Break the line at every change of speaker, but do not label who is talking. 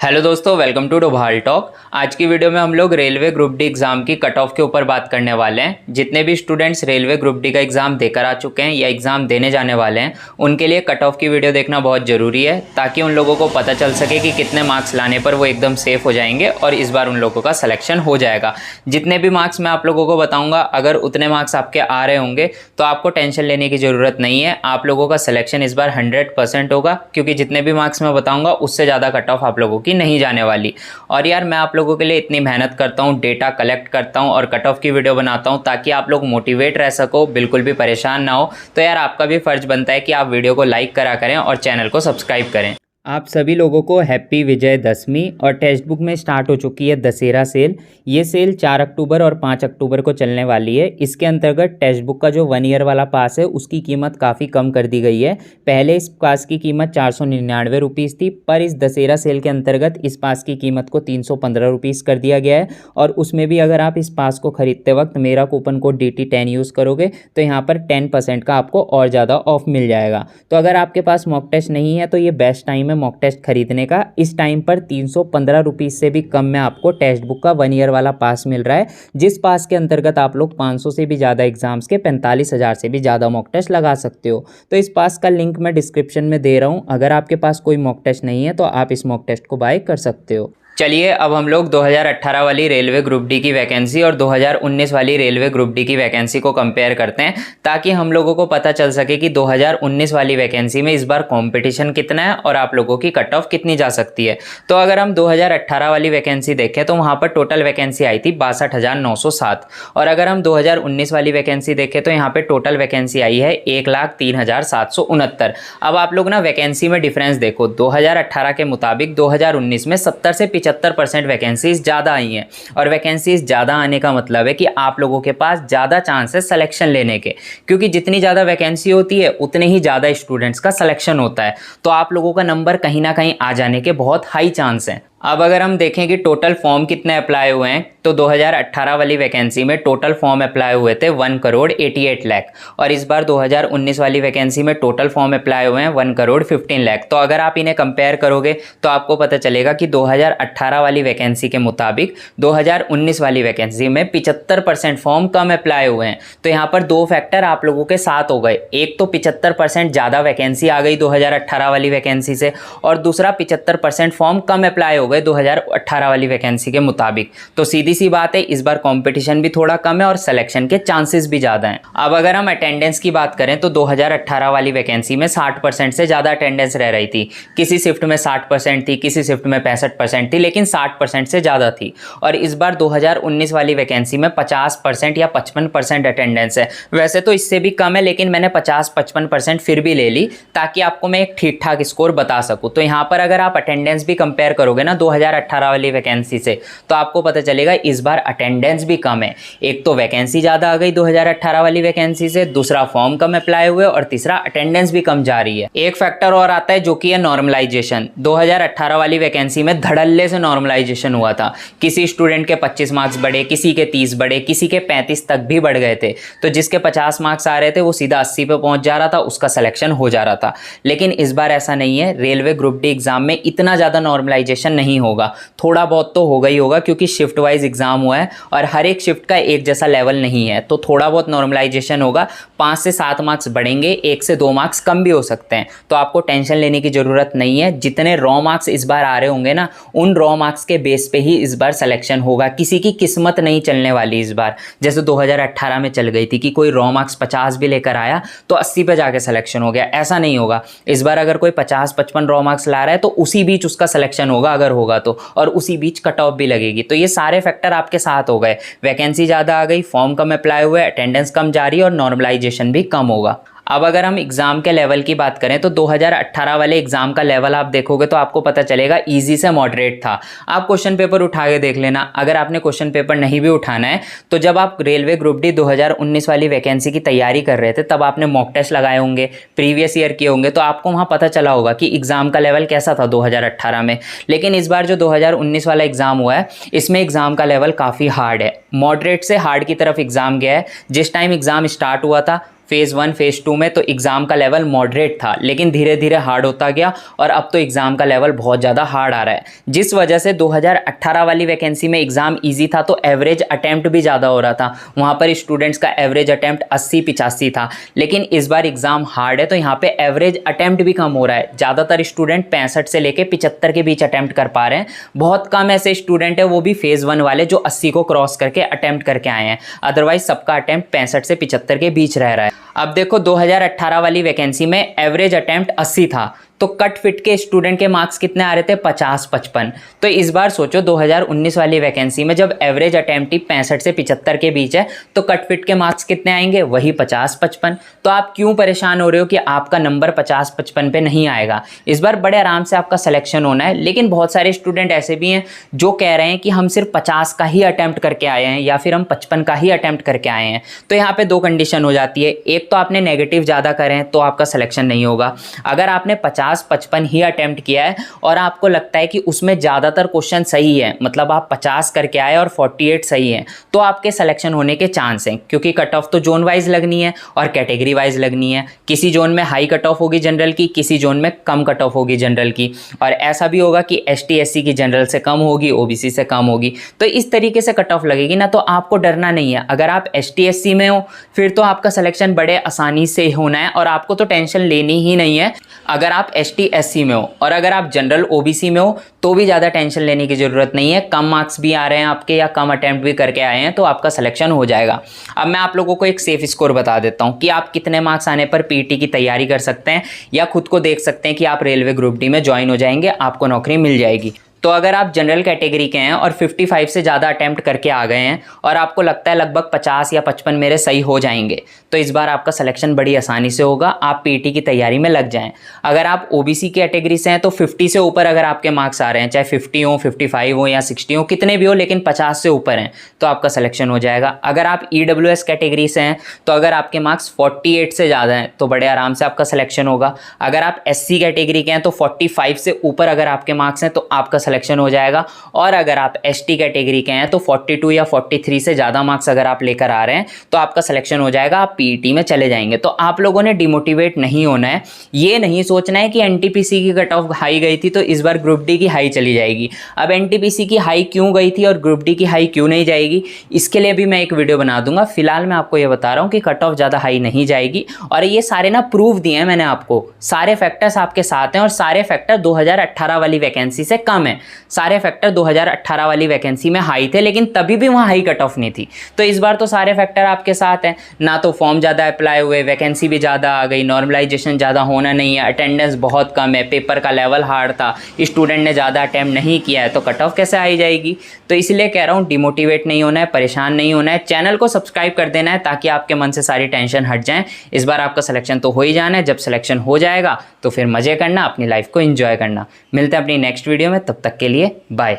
Hello दोस्तों, welcome to Doval talk. आज की वीडियो में हम लोग रेलवे ग्रुप डी एग्ज़ाम की कट ऑफ के ऊपर बात करने वाले हैं। जितने भी स्टूडेंट्स रेलवे ग्रुप डी का एग्ज़ाम देकर आ चुके हैं या एग्ज़ाम देने जाने वाले हैं, उनके लिए कट ऑफ की वीडियो देखना बहुत ज़रूरी है, ताकि उन लोगों को पता चल सके कि कितने मार्क्स लाने पर वो एकदम सेफ हो जाएंगे और इस बार उन लोगों का सिलेक्शन हो जाएगा। जितने भी मार्क्स मैं आप लोगों को बताऊँगा, अगर उतने मार्क्स आपके आ रहे होंगे तो आपको टेंशन लेने की ज़रूरत नहीं है। आप लोगों का सिलेक्शन इस बार 100% होगा, क्योंकि जितने भी मार्क्स मैं बताऊँगा उससे ज़्यादा कट ऑफ आप लोगों की नहीं जाने वाली। और यार, मैं आप लोगों के लिए इतनी मेहनत करता हूँ, डेटा कलेक्ट करता हूँ और कट ऑफ की वीडियो बनाता हूँ ताकि आप लोग मोटिवेट रह सको, बिल्कुल भी परेशान ना हो। तो यार, आपका भी फर्ज बनता है कि आप वीडियो को लाइक करा करें और चैनल को सब्सक्राइब करें। आप सभी लोगों को हैप्पी विजयदशमी। और टेक्स्ट बुक में स्टार्ट हो चुकी है दशहरा सेल। ये सेल 4 अक्टूबर और 5 अक्टूबर को चलने वाली है। इसके अंतर्गत टेक्स्ट बुक का जो 1 ईयर वाला पास है उसकी कीमत काफ़ी कम कर दी गई है। पहले इस पास की कीमत 499 रुपीज़ थी, पर इस दशहरा सेल के अंतर्गत इस पास की कीमत को 315 रुपीज़ कर दिया गया है। और उसमें भी अगर आप इस पास को खरीदते वक्त मेरा कूपन कोड DT10 यूज़ करोगे तो यहाँ पर 10% का आपको और ज़्यादा ऑफ मिल जाएगा। तो अगर आपके पास मॉक टेस्ट नहीं है तो ये बेस्ट टाइम है मॉक टेस्ट खरीदने का। इस टाइम पर 315 रुपीज़ से भी कम में आपको टेक्स्ट बुक का 1 ईयर वाला पास मिल रहा है, जिस पास के अंतर्गत आप लोग 500 से भी ज़्यादा एग्जाम्स के 45,000 से भी ज़्यादा मॉक टेस्ट लगा सकते हो। तो इस पास का लिंक मैं डिस्क्रिप्शन में दे रहा हूँ। अगर आपके पास कोई मॉक टेस्ट नहीं है तो आप इस मॉक टेस्ट को बाय कर सकते हो। चलिए, अब हम लोग 2018 वाली रेलवे ग्रुप डी की वैकेंसी और 2019 वाली रेलवे ग्रुप डी की वैकेंसी को कंपेयर करते हैं, ताकि हम लोगों को पता चल सके कि 2019 वाली वैकेंसी में इस बार कंपटीशन कितना है और आप लोगों की कट ऑफ कितनी जा सकती है। तो अगर हम 2018 वाली वैकेंसी देखें तो वहाँ पर टोटल वैकेंसी आई थी 62,907। और अगर हम 2019 वाली वैकेंसी देखें तो यहाँ पर टोटल वैकेंसी आई है 1,03,769। अब आप लोग ना वैकेंसी में डिफरेंस देखो, 2018 के मुताबिक 2019 में 70 से 75% वैकेंसीज ज़्यादा आई हैं। और वैकेंसीज ज़्यादा आने का मतलब है कि आप लोगों के पास ज़्यादा चांस है सिलेक्शन लेने के, क्योंकि जितनी ज़्यादा वैकेंसी होती है उतने ही ज़्यादा स्टूडेंट्स का सिलेक्शन होता है। तो आप लोगों का नंबर कहीं ना कहीं आ जाने के बहुत हाई चांस हैं। अब अगर हम देखें कि टोटल फॉर्म कितने अप्लाई हुए हैं, तो 2018 वाली वैकेंसी में टोटल फॉर्म अप्लाई हुए थे 1,48,00,000। और इस बार 2019 वाली वैकेंसी में टोटल फॉर्म अप्लाई हुए हैं 1,15,00,000। तो अगर आप इन्हें कंपेयर करोगे तो आपको पता चलेगा कि 2018 वाली वैकेंसी के मुताबिक 2019 वाली वैकेंसी में 75% फॉर्म कम अप्लाई हुए हैं। तो यहाँ पर दो फैक्टर आप लोगों के साथ हो गए। एक तो 75% ज़्यादा वैकेंसी आ गई 2018 वाली वैकेंसी से, और दूसरा 75% फॉर्म कम अप्लाई हो गए 2018 वाली वैकेंसी के मुताबिक। तो सीधी सी बात है, इस बार कंपटीशन भी थोड़ा कम है और सिलेक्शन के चांसेस भी ज़्यादा हैं। अब अगर हम अटेंडेंस की बात करें तो 2018 वाली वैकेंसी में 60% से ज़्यादा अटेंडेंस रह रही थी। किसी शिफ्ट में 60% थी, किसी शिफ्ट में 65% थी, लेकिन 60% से ज़्यादा थी। और इस बार 2019 वाली वैकेंसी में 50% या 55% अटेंडेंस है। वैसे तो इससे भी कम है, लेकिन मैंने 50-55% फिर भी ले ली ताकि आपको मैं एक ठीक ठाक स्कोर बता सकूँ। तो यहाँ पर अगर आप अटेंडेंस भी कंपेयर करोगे ना 2018 वाली वैकेंसी से, तो आपको पता चलेगा इस बार अटेंडेंस भी कम है। एक तो वैकेंसी ज़्यादा आ गई 2018 वाली वैकेंसी से, दूसरा फॉर्म कम अप्लाई हुए और तीसरा अटेंडेंस भी कम जा रही है। एक फैक्टर और आता है जो कि है नॉर्मलाइजेशन। 2018 वाली वैकेंसी में धड़ल्ले से नॉर्मलाइजेशन हुआ था। किसी स्टूडेंट के 25 मार्क्स बढ़े, किसी के 30 बढ़े, किसी के 35 तक भी बढ़ गए थे। तो जिसके 50 मार्क्स आ रहे थे वो सीधा 80 पे पहुंच जा रहा था, उसका सिलेक्शन हो जा रहा था। लेकिन इस बार ऐसा नहीं है। रेलवे ग्रुप डी एग्जाम में इतना ज़्यादा नॉर्मलाइजेशन नहीं होगा। थोड़ा बहुत तो होगा ही होगा, क्योंकि शिफ्ट वाइज एग्जाम हुआ है और हर एक शिफ्ट का एक जैसा लेवल नहीं है। तो थोड़ा बहुत नॉर्मलाइजेशन होगा। 5 से 7 मार्क्स बढ़ेंगे, 1 से 2 मार्क्स कम भी हो सकते हैं। तो आपको टेंशन लेने की ज़रूरत नहीं है। जितने रॉ मार्क्स इस बार आ रहे होंगे ना, उन रॉ मार्क्स के बेस पे ही इस बार सिलेक्शन होगा। किसी की किस्मत नहीं चलने वाली इस बार, जैसे 2018 में चल गई थी कि कोई रॉ मार्क्स 50 भी लेकर आया तो 80 पे जाके सिलेक्शन हो गया। ऐसा नहीं होगा। इस बार अगर कोई 50-55 रॉ मार्क्स ला रहा है तो उसी बीच उसका सिलेक्शन होगा, अगर होगा तो, और उसी बीच कट ऑफ भी लगेगी। तो ये सारे फैक्टर आपके साथ हो गए। वैकेंसी ज़्यादा आ गई, फॉर्म कम अप्लाई हुए, अटेंडेंस कम जारी और नॉर्मलाइजेशन भी कम होगा। अब अगर हम एग्ज़ाम के लेवल की बात करें तो 2018 वाले एग्ज़ाम का लेवल आप देखोगे तो आपको पता चलेगा इजी से मॉडरेट था। आप क्वेश्चन पेपर उठा के देख लेना। अगर आपने क्वेश्चन पेपर नहीं भी उठाना है तो जब आप रेलवे ग्रुप डी 2019 वाली वैकेंसी की तैयारी कर रहे थे तब आपने मॉक टेस्ट लगाए होंगे, प्रीवियस ईयर किए होंगे, तो आपको वहाँ पता चला होगा कि एग्ज़ाम का लेवल कैसा था 2018 में। लेकिन इस बार जो 2019 वाला एग्ज़ाम हुआ है इसमें एग्ज़ाम का लेवल काफ़ी हार्ड है। मॉडरेट से हार्ड की तरफ एग्ज़ाम गया है। जिस टाइम एग्ज़ाम स्टार्ट हुआ था फेज़ 1 फेज़ 2 में तो एग्ज़ाम का लेवल मॉडरेट था, लेकिन धीरे धीरे हार्ड होता गया और अब तो एग्ज़ाम का लेवल बहुत ज़्यादा हार्ड आ रहा है, जिस वजह से 2018 वाली वैकेंसी में एग्ज़ाम ईजी था तो एवरेज अटैम्प्ट भी ज़्यादा हो रहा था। वहाँ पर स्टूडेंट्स का एवरेज अटैम्प्ट 80-85 था, लेकिन इस बार एग्ज़ाम हार्ड है तो यहाँ पे एवरेज अटैम्प्ट भी कम हो रहा है। ज़्यादातर स्टूडेंट 65 से लेके 75 के बीच अटैम्प्ट कर पा रहे हैं। बहुत कम ऐसे स्टूडेंट है, वो भी फेज़ 1 वाले, जो 80 को क्रॉस करके अटैम्प्ट करके आए हैं। अदरवाइज सबका अटैम्प्ट 65 से 75 के बीच रह रहा है। अब देखो 2018 वाली वैकेंसी में एवरेज अटैम्प्ट 80 था, तो कट फिट के स्टूडेंट के मार्क्स कितने आ रहे थे? 50-55। तो इस बार सोचो 2019 वाली वैकेंसी में जब एवरेज अटैम्प्ट ही 65 से 75 के बीच है तो कट फिट के मार्क्स कितने आएंगे? वही 50-55। तो आप क्यों परेशान हो रहे हो कि आपका नंबर 50-55 पे नहीं आएगा? इस बार बड़े आराम से आपका सिलेक्शन होना है। लेकिन बहुत सारे स्टूडेंट ऐसे भी हैं जो कह रहे हैं कि हम सिर्फ 50 का ही अटैम्प्ट करके आए हैं या फिर हम 55 का ही अटैम्प्ट करके आए हैं। तो यहाँ पे दो कंडीशन हो जाती है। एक तो आपने नेगेटिव ज़्यादा करें तो आपका सिलेक्शन नहीं होगा। अगर आपने 50-55 ही अटेम्प्ट किया है और आपको लगता है कि उसमें ज़्यादातर क्वेश्चन सही है, मतलब आप 50 करके आए और 48 सही है, तो आपके सिलेक्शन होने के चांस हैं। क्योंकि कट ऑफ तो जोन वाइज लगनी है और कैटेगरी वाइज लगनी है। किसी जोन में हाई कट ऑफ होगी जनरल की, किसी जोन में कम कट ऑफ होगी जनरल की, और ऐसा भी होगा कि ST SC की जनरल से कम होगी, OBC से कम होगी। तो इस तरीके से कट ऑफ लगेगी ना, तो आपको डरना नहीं है। अगर आप ST SC में हो फिर तो आपका सिलेक्शन बड़े आसानी से होना है और आपको तो टेंशन लेनी ही नहीं है। अगर आप ST SC में हो और अगर आप जनरल OBC में हो तो भी ज़्यादा टेंशन लेने की ज़रूरत नहीं है। कम मार्क्स भी आ रहे हैं आपके या कम अटैम्प्ट भी करके आए हैं तो आपका सिलेक्शन हो जाएगा। अब मैं आप लोगों को एक सेफ स्कोर बता देता हूं कि आप कितने मार्क्स आने पर PET की तैयारी कर सकते हैं या खुद को देख सकते हैं कि आप रेलवे ग्रुप डी में ज्वाइन हो जाएंगे, आपको नौकरी मिल जाएगी। तो अगर आप जनरल कैटेगरी के हैं और 55 से ज़्यादा अटैम्प्ट करके आ गए हैं और आपको लगता है लगभग 50 या 55 मेरे सही हो जाएंगे, तो इस बार आपका सिलेक्शन बड़ी आसानी से होगा। आप PET की तैयारी में लग जाएं। अगर आप OBC कैटेगरी से हैं तो 50 से ऊपर अगर आपके मार्क्स आ रहे हैं, चाहे 50 हो, 55 हो या 60 हो, कितने भी हो, लेकिन 50 से ऊपर हैं तो आपका सिलेक्शन हो जाएगा। अगर आप EWS कैटेगरी से हैं तो अगर आपके मार्क्स 48 से ज़्यादा हैं तो बड़े आराम से आपका सिलेक्शन होगा। अगर आप SC कैटेगरी के हैं तो 45 से ऊपर अगर आपके मार्क्स हैं तो आपका सिलेक्शन हो जाएगा। और अगर आप ST कैटेगरी के हैं तो 42 या 43 से ज़्यादा मार्क्स अगर आप लेकर आ रहे हैं तो आपका सिलेक्शन हो जाएगा, आप PET में चले जाएंगे। तो आप लोगों ने डिमोटिवेट नहीं होना है। ये नहीं सोचना है कि NTPC की कट ऑफ हाई गई थी तो इस बार ग्रुप डी की हाई चली जाएगी। अब NTPC की हाई क्यों गई थी और ग्रुप डी की हाई क्यों नहीं जाएगी, इसके लिए भी मैं एक वीडियो बना दूंगा। फिलहाल मैं आपको ये बता रहा हूँ कि कट ऑफ ज़्यादा हाई नहीं जाएगी और ये सारे ना प्रूफ दिए हैं मैंने आपको। सारे फैक्टर्स आपके साथ हैं और सारे फैक्टर 2018 वाली वैकेंसी से कम है। सारे फैक्टर 2018 वाली वैकेंसी में हाई थे लेकिन तभी भी वहाँ हाई कट ऑफ नहीं थी। तो इस बार तो सारे फैक्टर आपके साथ हैं। ना तो फॉर्म ज़्यादा अप्लाई हुए, वैकेंसी भी ज़्यादा आ गई, नॉर्मलाइजेशन ज़्यादा होना नहीं है, अटेंडेंस बहुत कम है, पेपर का लेवल हार्ड था, स्टूडेंट ने ज़्यादा अटैम्प्ट नहीं किया है, तो कट ऑफ कैसे आई जाएगी। तो इसलिए कह रहा हूँ डिमोटिवेट नहीं होना है, परेशान नहीं होना है। चैनल को सब्सक्राइब कर देना है ताकि आपके मन से सारी टेंशन हट जाए। इस बार आपका सिलेक्शन तो हो ही जाना है। जब सिलेक्शन हो जाएगा तो फिर मज़े करना, अपनी लाइफ को एंजॉय करना। मिलते हैं अपनी नेक्स्ट वीडियो में, तब तक के लिए बाय।